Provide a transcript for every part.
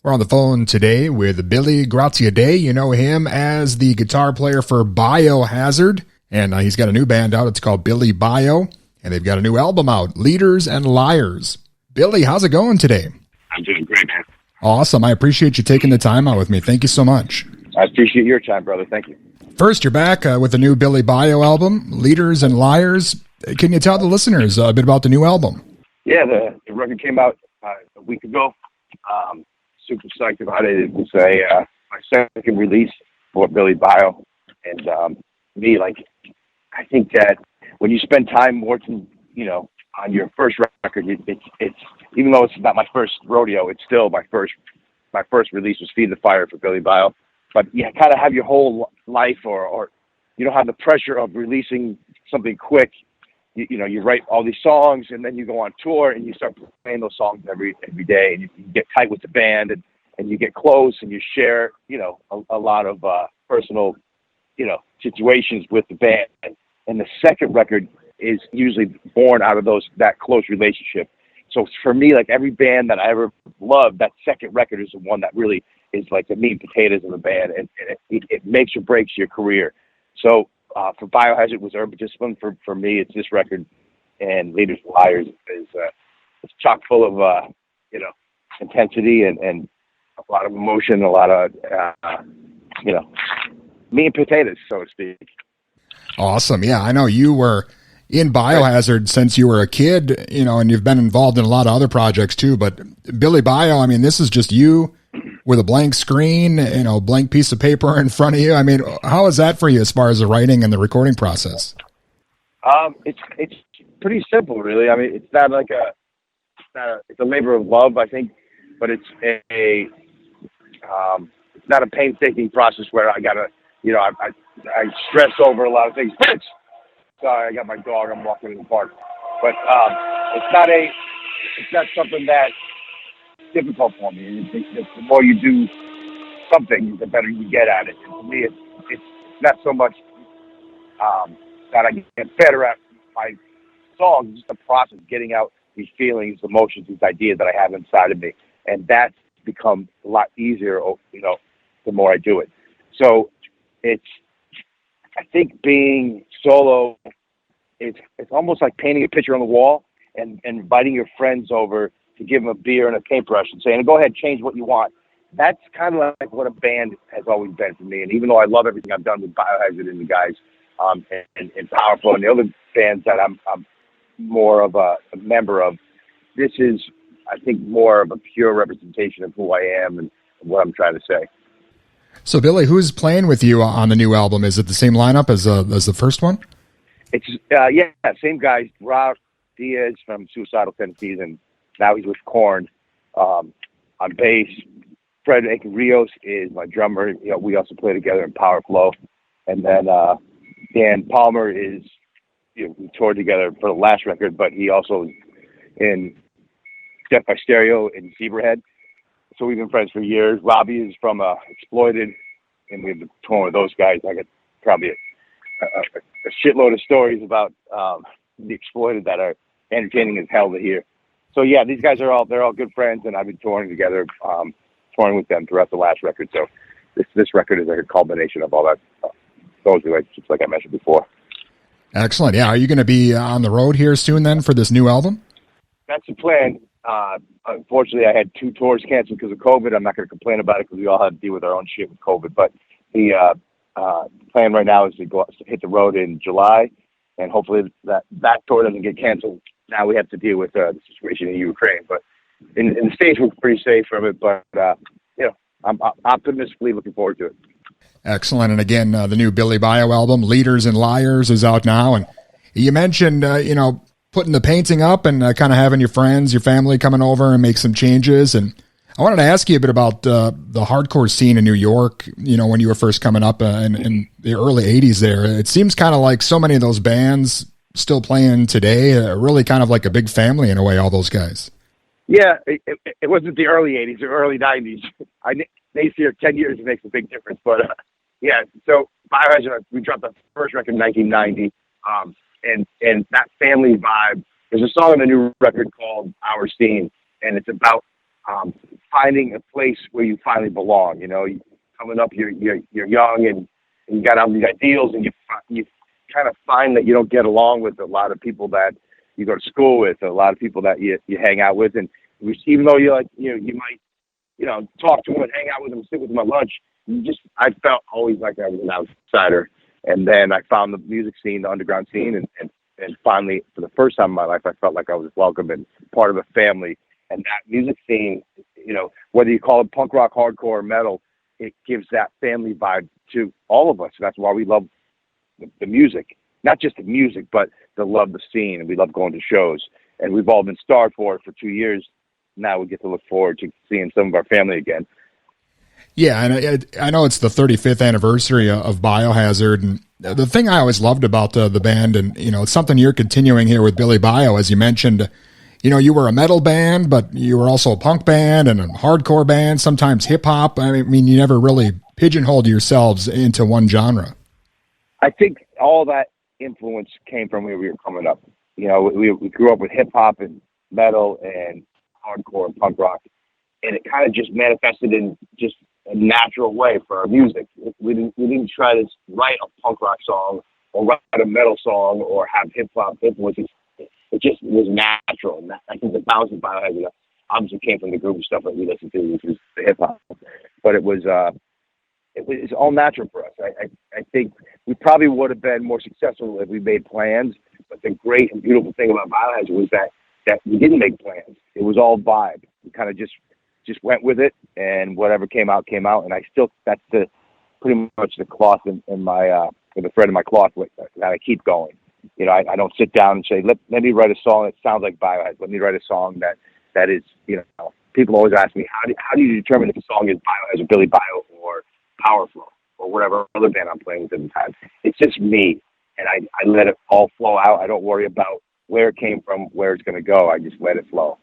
We're on the phone today with Billy Graziadei. You know him as the guitar player for Biohazard, and he's got a new band out. It's called BillyBio, and they've got a new album out, Leaders and Liars. Billy, how's it going today? I'm doing great, man. Awesome. I appreciate you taking the time out with me. Thank you so much. I appreciate your time, brother. Thank you. First, you're back with the new BillyBio album, Leaders and Liars. Can you tell the listeners a bit about the new album? Yeah, the record came out a week ago. Super psyched about it. It was my second release for BillyBio, and I think that when you spend time working, on your first record, it's even though it's not my first rodeo, it's still my first release was Feed the Fire for BillyBio. But you kind of have your whole life, or you don't have the pressure of releasing something quick. You write all these songs, and then you go on tour, and you start playing those songs every day, and you get tight with the band, and you get close, and you share, a lot of personal, situations with the band. And the second record is usually born out of that close relationship. So for me, like every band that I ever loved, that second record is the one that really is like the meat and potatoes of the band, and it makes or breaks your career. So for Biohazard, it was Urban Discipline. For me, it's this record, and Leaders and Liars is it's chock full of intensity and a lot of emotion, a lot of meat and potatoes, so to speak. Awesome. Yeah, I know you were in Biohazard since you were a kid, and you've been involved in a lot of other projects too. But BillyBio, I mean, this is just you with a blank screen, blank piece of paper in front of you. I mean, how is that for you as far as the writing and the recording process? It's pretty simple, really. I mean, it's not it's a labor of love, I think, but it's not a painstaking process where I gotta, I stress over a lot of things. Sorry, I got my dog. I'm walking in the park, but it's not something that's difficult for me. The more you do something, the better you get at it. And for me, it's not so much that I get better at my songs. It's just the process of getting out these feelings, emotions, these ideas that I have inside of me, and that's become a lot easier. The more I do it. So I think being solo, it's almost like painting a picture on the wall and inviting your friends over to give them a beer and a paintbrush and saying, go ahead, change what you want. That's kind of like what a band has always been for me. And even though I love everything I've done with Biohazard and the guys and Powerflo and the other bands that I'm more of a member of, this is, I think, more of a pure representation of who I am and what I'm trying to say. So, Billy, who's playing with you on the new album? Is it the same lineup as the first one? It's same guys. Rob Diaz from Suicidal Tendencies, and now he's with Korn. On bass, Fred Rios is my drummer. We also play together in Powerflo, and then Dan Palmer is we toured together for the last record, but he also is in Death by Stereo in Zebrahead. So we've been friends for years. Robbie is from Exploited, and we've been touring with those guys. I got probably a shitload of stories about the Exploited that are entertaining as hell to hear. So yeah, these guys they're all good friends, and I've been touring together, touring with them throughout the last record. So this record is like a culmination of all that those relationships, like I mentioned before. Excellent. Yeah, are you going to be on the road here soon then for this new album? That's the plan. Unfortunately, I had 2 tours canceled because of COVID. I'm not going to complain about it because we all had to deal with our own shit with COVID. But the plan right now is to hit the road in July, and hopefully that tour doesn't get canceled. Now we have to deal with the situation in Ukraine. But in the States, we're pretty safe from it. But I'm optimistically looking forward to it. Excellent. And again, the new BillyBio album, Leaders and Liars, is out now. And you mentioned, putting the painting up and kind of having your friends, your family coming over and make some changes. And I wanted to ask you a bit about the hardcore scene in New York, when you were first coming up in the early 80s there. It seems kind of like so many of those bands still playing today, really kind of like a big family in a way, all those guys. Yeah, it wasn't the early 80s or early 90s. Next year, 10 years, it makes a big difference. But so Biohazard, we dropped the first record in 1990. And that family vibe. There's a song on the new record called Our Scene, and it's about finding a place where you finally belong. You know, coming up, you're young and you got all these ideals, and you kind of find that you don't get along with a lot of people that you go to school with, a lot of people that you hang out with, and even though you might talk to them and hang out with them, sit with them at lunch, I felt always like I was an outsider. And then I found the music scene, the underground scene, and finally, for the first time in my life, I felt like I was welcome and part of a family. And that music scene, whether you call it punk rock, hardcore, or metal, it gives that family vibe to all of us. That's why we love the music, not just the music, but the scene, and we love going to shows. And we've all been starved for it for 2 years. Now we get to look forward to seeing some of our family again. Yeah, and I know it's the 35th anniversary of Biohazard, and the thing I always loved about the band, and it's something you're continuing here with BillyBio, as you mentioned. You were a metal band, but you were also a punk band and a hardcore band, sometimes hip hop. I mean, you never really pigeonholed yourselves into one genre. I think all that influence came from where we were coming up. We grew up with hip hop and metal and hardcore and punk rock, and it kind of just manifested in just a natural way for our music. We didn't try to write a punk rock song or write a metal song or have hip hop influences. It just was natural. And I think the bounce of Biohazard obviously came from the group of stuff that we listened to, which was the hip hop. But it was all natural for us. I think we probably would have been more successful if we made plans. But the great and beautiful thing about Biohazard was that we didn't make plans. It was all vibe. We kind of just went with it, and whatever came out. And that's pretty much the cloth in my the thread in my cloth that I keep going. I don't sit down and say, let me write a song that sounds like Biohazard. Let me write a song that is, people always ask me, how do you determine if a song is Biohazard, BillyBio, or Powerflo, or whatever other band I'm playing with at the time. It's just me, and I let it all flow out. I don't worry about where it came from, where it's going to go. I just let it flow.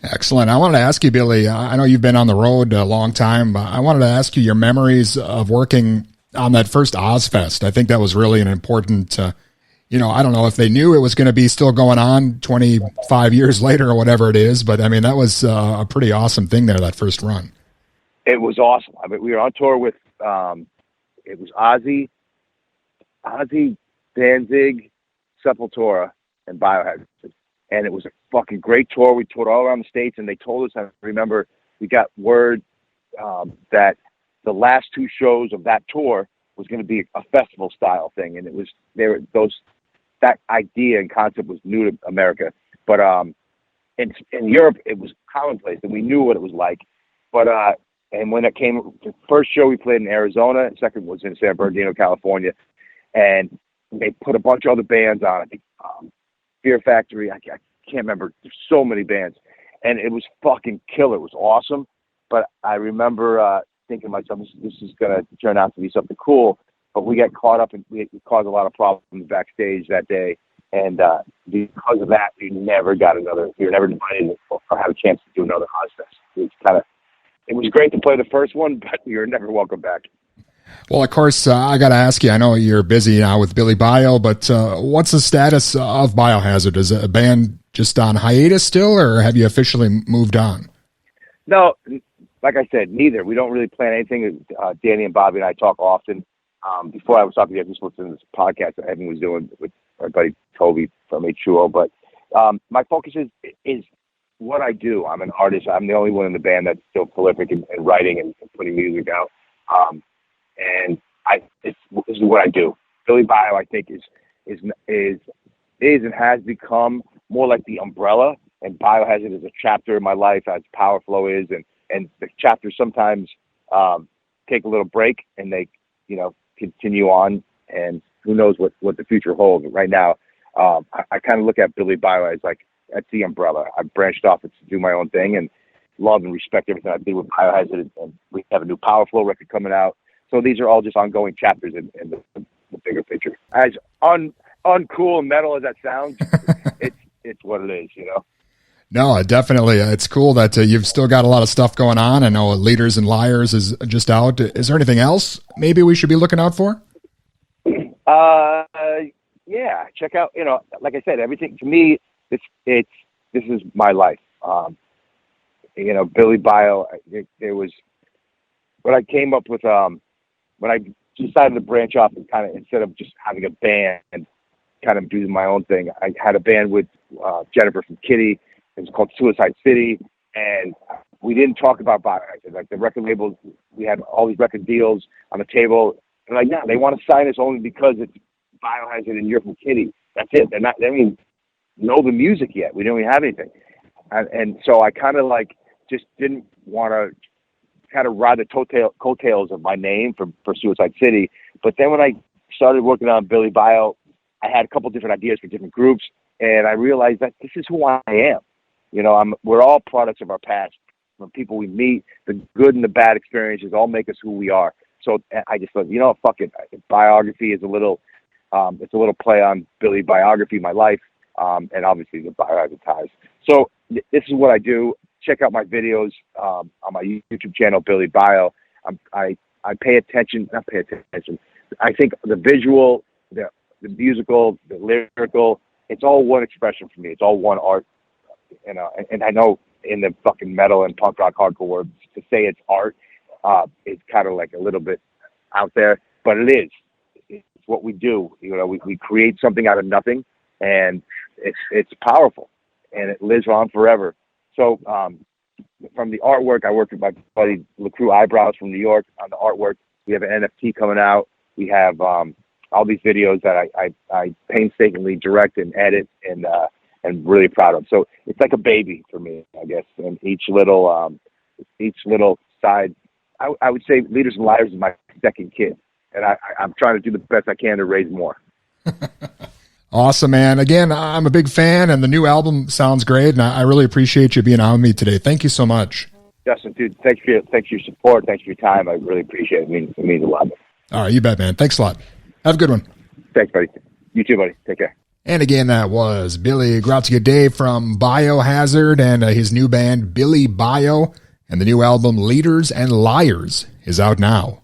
Excellent. I wanted to ask you, Billy, I know you've been on the road a long time. I wanted to ask you your memories of working on that first Ozfest. I think that was really an important, I don't know if they knew it was going to be still going on 25 years later or whatever it is, but I mean, that was a pretty awesome thing there, that first run. It was awesome. I mean, we were on tour with, it was Ozzy, Danzig, Sepultura, and Biohazard. And it was a fucking great tour. We toured all around the States, and they told us, I remember we got word that the last two shows of that tour was going to be a festival style thing. And it was, that idea and concept was new to America. But in Europe, it was commonplace, and we knew what it was like. But and when it came, the first show we played in Arizona, and second was in San Bernardino, California, and they put a bunch of other bands on. I think Fear Factory. I can't remember. There's so many bands, and it was fucking killer. It was awesome. But I remember thinking to myself, this is going to turn out to be something cool. But we got caught up, and we caused a lot of problems backstage that day. And because of that, we never got another. We were never invited or had a chance to do another Ozfest. It was great to play the first one, but we were never welcome back. Well, of course, I got to ask you, I know you're busy now with BillyBio, but what's the status of Biohazard? Is a band just on hiatus still, or have you officially moved on? No, like I said, neither. We don't really plan anything. Danny and Bobby and I talk often. Before I was talking to you, I just listened to this podcast that Evan was doing with our buddy Toby from H2O. But my focus is what I do. I'm an artist. I'm the only one in the band that's still prolific in writing and putting music out. And this is what I do. BillyBio, I think, is and has become more like the umbrella, and Biohazard is a chapter in my life, as Powerflo is, and the chapters sometimes take a little break, and they continue on, and who knows what the future holds. Right now, I kind of look at BillyBio as like that's the umbrella. I've branched off to do my own thing, and love and respect everything I did with Biohazard, and we have a new Powerflo record coming out. So these are all just ongoing chapters in the bigger picture. As uncool and metal as that sounds, it's what it is, No, definitely. It's cool that you've still got a lot of stuff going on. I know Leaders and Liars is just out. Is there anything else maybe we should be looking out for? Yeah, check out, like I said, everything to me, this is my life. you know, BillyBio, there was what I came up with, when I decided to branch off and kind of, instead of just having a band and kind of do my own thing, I had a band with Jennifer from Kitty. It was called Suicide City, and we didn't talk about Biohazard. Like, the record labels, we had all these record deals on the table, and like, yeah, they want to sign us only because it's Biohazard and you're from Kitty. That's it. They don't even know the music yet. We don't even have anything. And so I kind of like just didn't want to kind of ride the coattails of my name for Suicide City. But then when I started working on BillyBio, I had a couple different ideas for different groups, and I realized that this is who I am. You know, we're all products of our past. From people we meet, the good and the bad experiences all make us who we are. So I just thought, you know, fuck it. Biography is it's a little play on Billy biography, my life, and obviously the Biohazard ties. So this is what I do. Check out my videos on my YouTube channel, BillyBio. I pay attention, not pay attention. I think the visual, the musical, the lyrical, it's all one expression for me. It's all one art, you know. And I know in the fucking metal and punk rock hardcore world, to say it's art, it's kind of like a little bit out there, but it is. It's what we do. You know, we create something out of nothing, and it's powerful, and it lives on forever. So from the artwork, I worked with my buddy LaCrue Eyebrows from New York on the artwork. We have an NFT coming out. We have all these videos that I painstakingly direct and edit, and really proud of. So it's like a baby for me, I guess. And each little side, I would say Leaders and Liars is my second kid, and I'm trying to do the best I can to raise more. Awesome, man. Again, I'm a big fan, and the new album sounds great, and I really appreciate you being on with me today. Thank you so much. Justin, dude, thanks for your support. Thanks for your time. I really appreciate it. It means a lot. All right, you bet, man. Thanks a lot. Have a good one. Thanks, buddy. You too, buddy. Take care. And again, that was Billy Graziadei from Biohazard and his new band, BillyBio, and the new album, Leaders and Liars, is out now.